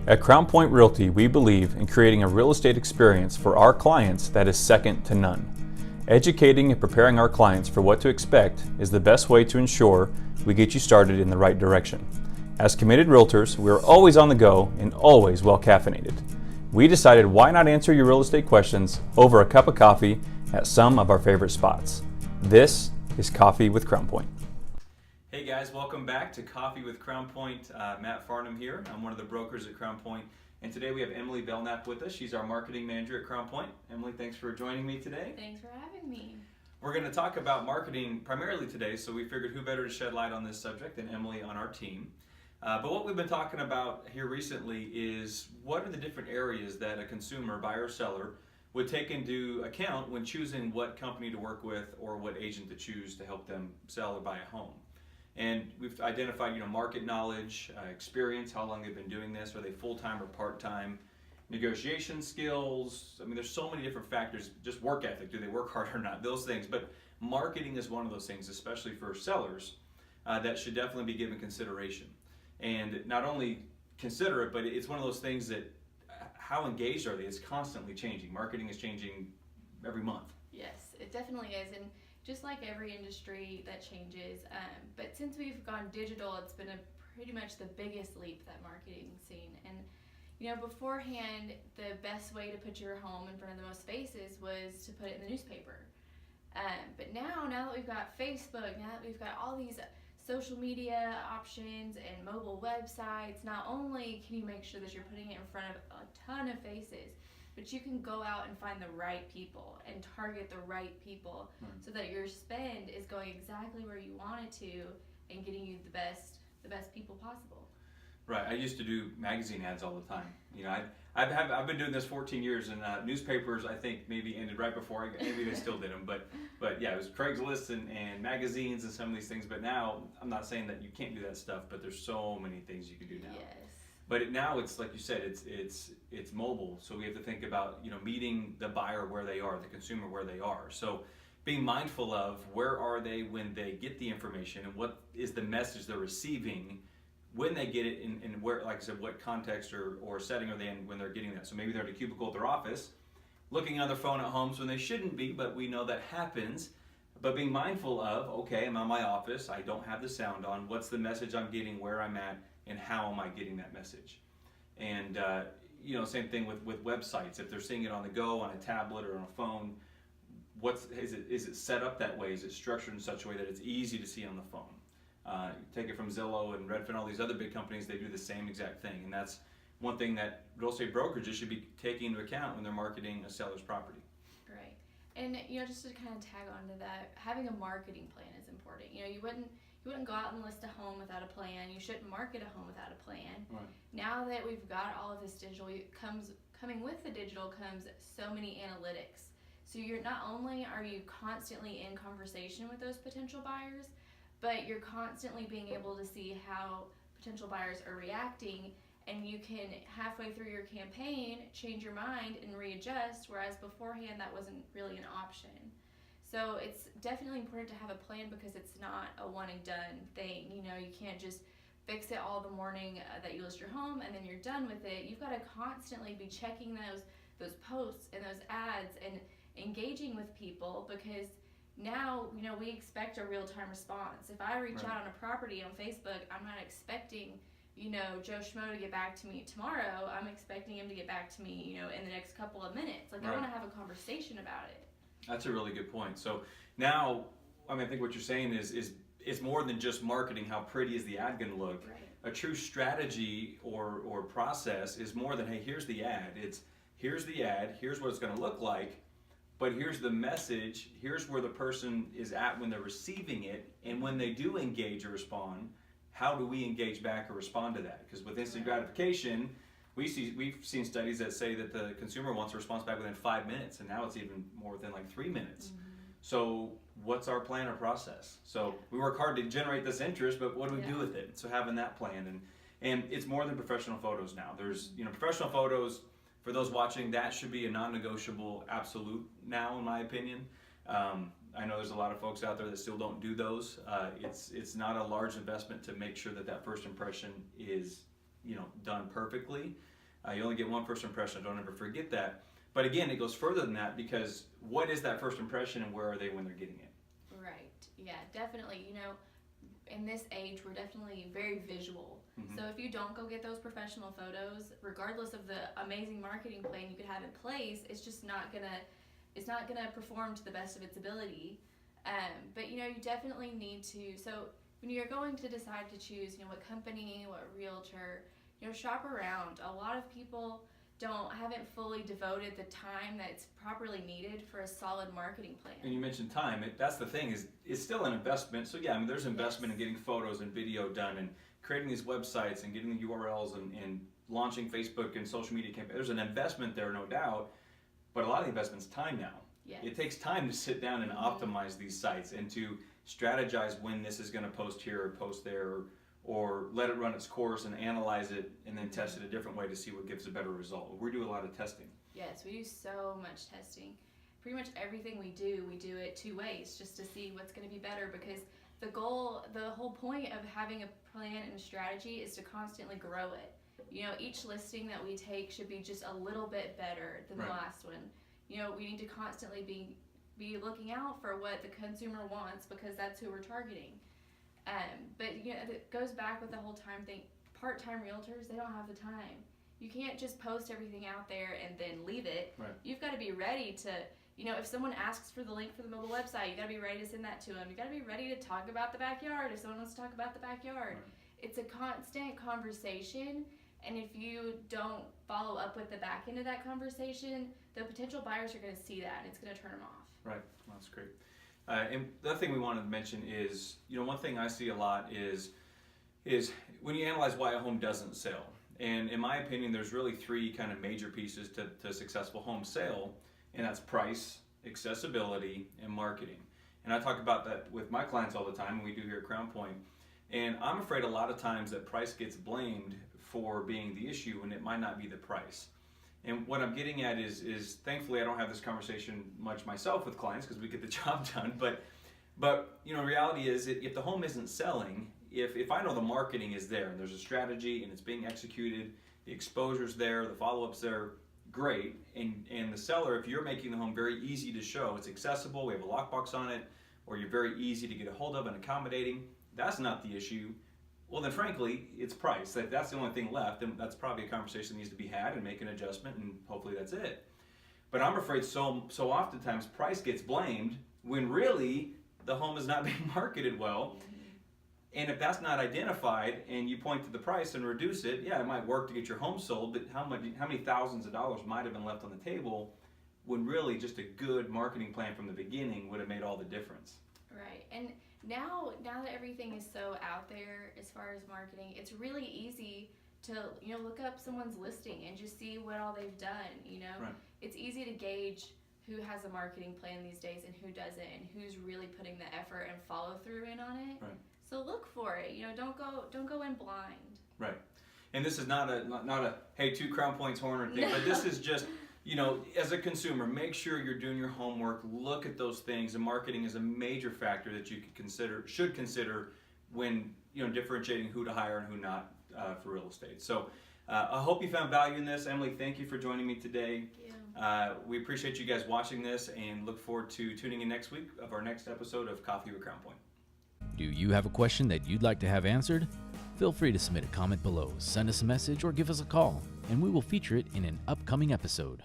At Crown Point Realty, we believe in creating a real estate experience for our clients that is second to none. Educating and preparing our clients for what to expect is the best way to ensure we get you started in the right direction. As committed realtors, we are always on the go and always well caffeinated. We decided why not answer your real estate questions over a cup of coffee at some of our favorite spots. This is Coffee with Crown Point. Hey guys, welcome back to Coffee with Crown Point. Matt Farnham here. I'm one of the brokers at Crown Point, and today we have Emily Belknap with us. She's our marketing manager at Crown Point. Emily, thanks for joining me today. Thanks for having me. We're going to talk about marketing primarily today, so we figured who better to shed light on this subject than Emily on our team. But what we've been talking about here recently is what are the different areas that a consumer, buyer or seller, would take into account when choosing what company to work with or what agent to choose to help them sell or buy a home. And we've identified, market knowledge, experience, how long they've been doing this, are they full-time or part-time, negotiation skills. I mean, there's so many different factors, just work ethic, do they work hard or not, those things. But marketing is one of those things, especially for sellers, that should definitely be given consideration. And not only consider it, but it's one of those things that, how engaged are they? It's constantly changing. Marketing is changing every month. Yes, it definitely is. And just like every industry that changes, but since we've gone digital, it's been pretty much the biggest leap that marketing's seen. And beforehand, the best way to put your home in front of the most faces was to put it in the newspaper. But now that we've got Facebook, now that we've got all these social media options and mobile websites, not only can you make sure that you're putting it in front of a ton of faces, but you can go out and find the right people and target the right people so that your spend is going exactly where you want it to and getting you the best people possible. Right. I used to do magazine ads all the time. I've been doing this 14 years, and newspapers I think maybe ended right before maybe they still did them, but yeah, it was Craigslist and magazines and some of these things. But now I'm not saying that you can't do that stuff, but there's so many things you can do now. Yes. But now it's like you said, it's mobile, so we have to think about meeting the buyer where they are, the consumer where they are. So being mindful of where are they when they get the information, and what is the message they're receiving when they get it, and where, like I said, what context or setting are they in when they're getting that. So maybe they're at a cubicle at their office, looking on their phone at home when they shouldn't be, but we know that happens. But being mindful of, okay, I'm in my office, I don't have the sound on, what's the message I'm getting, where I'm at, and how am I getting that message? And same thing with websites. If they're seeing it on the go, on a tablet or on a phone, is it set up that way? Is it structured in such a way that it's easy to see on the phone? Take it from Zillow and Redfin, all these other big companies, they do the same exact thing. And that's one thing that real estate brokerages should be taking into account when they're marketing a seller's property. Right. And just to kind of tag on to that, having a marketing plan is important. You wouldn't go out and list a home without a plan. You shouldn't market a home without a plan. Right. Now that we've got all of this digital, coming with the digital comes so many analytics. So not only are you constantly in conversation with those potential buyers, but you're constantly being able to see how potential buyers are reacting, and you can, halfway through your campaign, change your mind and readjust, whereas beforehand that wasn't really an option. So it's definitely important to have a plan, because it's not a one and done thing. You can't just fix it all the morning that you list your home and then you're done with it. You've got to constantly be checking those posts and those ads and engaging with people, because now, we expect a real-time response. If I reach out on a property on Facebook, I'm not expecting, Joe Schmo to get back to me tomorrow. I'm expecting him to get back to me, in the next couple of minutes. I want to have a conversation about it. That's a really good point. So now, I think what you're saying is it's more than just marketing. How pretty is the ad going to look? Right. A true strategy or process is more than, hey, here's the ad. It's here's the ad, here's what it's going to look like, but here's the message, here's where the person is at when they're receiving it, and when they do engage or respond, how do we engage back or respond to that? Because with instant gratification, we've seen studies that say that the consumer wants a response back within 5 minutes, and now it's even more within like 3 minutes. Mm-hmm. So what's our plan or process? So we work hard to generate this interest, but what do we do with it? So having that plan, and it's more than professional photos now. There's professional photos. For those watching, that should be a non-negotiable absolute now, in my opinion. I know there's a lot of folks out there that still don't do those. It's not a large investment to make sure that first impression is done perfectly. You only get one first impression. Don't ever forget that. But again, it goes further than that, because what is that first impression and where are they when they're getting it? Right. Yeah, definitely. In this age, we're definitely very visual. Mm-hmm. So if you don't go get those professional photos, regardless of the amazing marketing plan you could have in place, it's just not gonna perform to the best of its ability. But you definitely need to. So when you're going to decide to choose, what company, what realtor, shop around. A lot of people haven't fully devoted the time that's properly needed for a solid marketing plan. And you mentioned time. That's the thing, is it's still an investment. So yeah, there's investment in getting photos and video done and creating these websites and getting the URLs and launching Facebook and social media campaigns. There's an investment there, no doubt. But a lot of the investment's time now. Yes. It takes time to sit down and optimize these sites and to strategize when this is going to post here or post there, or let it run its course and analyze it and then test it a different way to see what gives a better result. We do a lot of testing. Yes, we do so much testing. Pretty much everything we do it 2 ways, just to see what's going to be better, because the whole point of having a plan and a strategy is to constantly grow it. Each listing that we take should be just a little bit better than the last one. We need to constantly be looking out for what the consumer wants, because that's who we're targeting. But it goes back with the whole time thing. Part-time realtors, they don't have the time. You can't just post everything out there and then leave it. Right. You've got to be ready to, if someone asks for the link for the mobile website, you got to be ready to send that to them. You got to be ready to talk about the backyard if someone wants to talk about the backyard. Right. It's a constant conversation, and if you don't follow up with the back end of that conversation, the potential buyers are going to see that, and it's going to turn them off. Right. Well, that's great. And the other thing we wanted to mention is, one thing I see a lot is when you analyze why a home doesn't sell. And in my opinion, there's really 3 kind of major pieces to a successful home sale, and that's price, accessibility, and marketing. And I talk about that with my clients all the time, and we do here at Crown Point. And I'm afraid a lot of times that price gets blamed for being the issue when it might not be the price. And what I'm getting at is thankfully I don't have this conversation much myself with clients, because we get the job done. But reality is, if the home isn't selling, if I know the marketing is there and there's a strategy and it's being executed, the exposure's there, the follow-up's there, great. And the seller, if you're making the home very easy to show, it's accessible, we have a lockbox on it, or you're very easy to get a hold of and accommodating, that's not the issue. Well, then frankly, it's price. That's the only thing left, and that's probably a conversation that needs to be had and make an adjustment, and hopefully that's it. But I'm afraid so oftentimes price gets blamed when really the home is not being marketed well. And if that's not identified and you point to the price and reduce it, yeah, it might work to get your home sold, but how many thousands of dollars might have been left on the table when really just a good marketing plan from the beginning would have made all the difference. Right. And now that everything is so out there as far as marketing, it's really easy to look up someone's listing and just see what all they've done. Right. It's easy to gauge who has a marketing plan these days and who doesn't, and who's really putting the effort and follow through in on it. Right. So look for it. Don't go in blind. Right. And this is not a hey, 2 Crown Points horn thing, but this is just, as a consumer, make sure you're doing your homework, look at those things, and marketing is a major factor that you should consider when, differentiating who to hire and who not for real estate. So I hope you found value in this. Emily, thank you for joining me today. Thank you. We appreciate you guys watching this and look forward to tuning in next week of our next episode of Coffee with Crown Point. Do you have a question that you'd like to have answered? Feel free to submit a comment below, send us a message, or give us a call, and we will feature it in an upcoming episode.